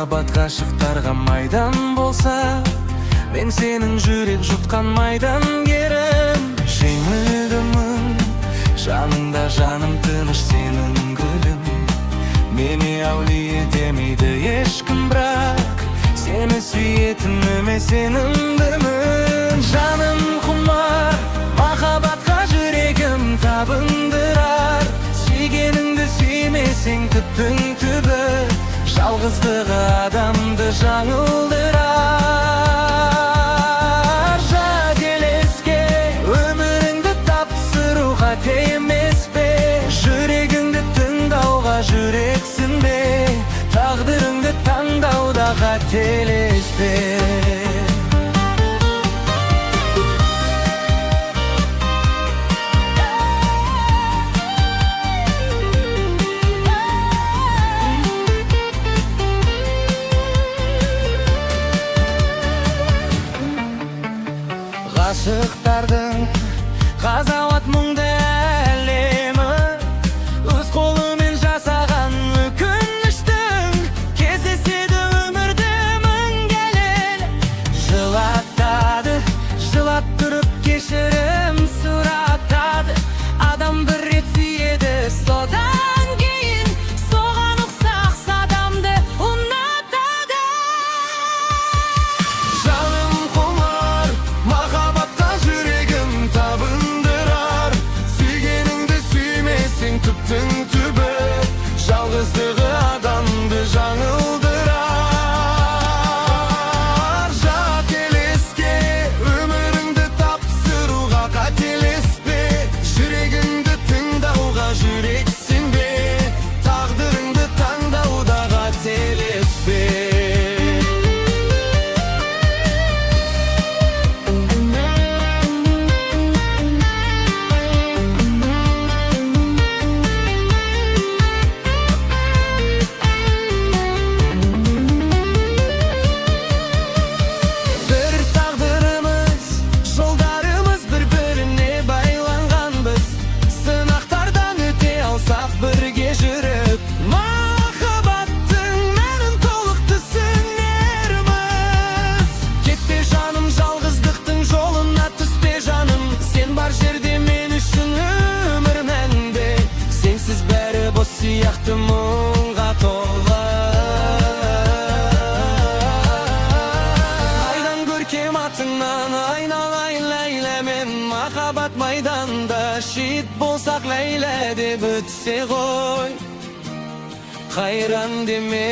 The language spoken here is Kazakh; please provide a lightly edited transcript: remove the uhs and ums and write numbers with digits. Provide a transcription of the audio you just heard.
Махаббат ғашықтарға майдан болса, мен сенің жүрек жұтқан майдангерім. Жеңілдімін жаныңда, жаным тыныш сенің гүлім. Мені әулие демейді ешкім, бірақ сені сүйетініме сенімдімін. Жаным құмар махаббатқа жүрегім табындырар. Сүйгеніңді сүймесең түптің түбі, жалғыздығы адамды жаңылдырар. Жателеске өміріңді тапсыру қате емес пе? Жүрегіңді тыңдауға жүрексің бе? Тағдырыңды таңдауда қателеспе. Ғашықтардың ғазауат мұңды әлемі, өз қолымен жасаған өкініштің, кездеседі өмірді мінгелел. Жылатады, жылап тұрып кешірім сұратады. Адам бір рет сүйеді, содан кейін соған ұқсас адамды ұнатады. Жаным құмар махаббатқа жүрегім табындырар. Сүйгеніңді сүймесең түптің түбі, жалғыздығы адамды жаңылдырар. Жателеске өміріңді тапсыруға қателеспе. Жүрегіңді тыңдауға жүрексің бе? Тағдырыңды таңдауда қателеспе. Бір тағдырымыз, жолдарымыз бір-біріне байланғанбыз. Сынақтардан өте алсақ бірге жүріп, махаббаттың мәнін толық түсінерміз. Кетпе жаным, жалғыздықтың жолына түспе жаным. Сен бар жерде мен үшін өмір мәнді. Сенсіз бәрі бос сияқты мұңға толы. Айдан көркем атыңнан айналайын Ләйлә, мен махаббат майданда шейіт болсақ Ләйлә деп өтсе ғой, қайран деме.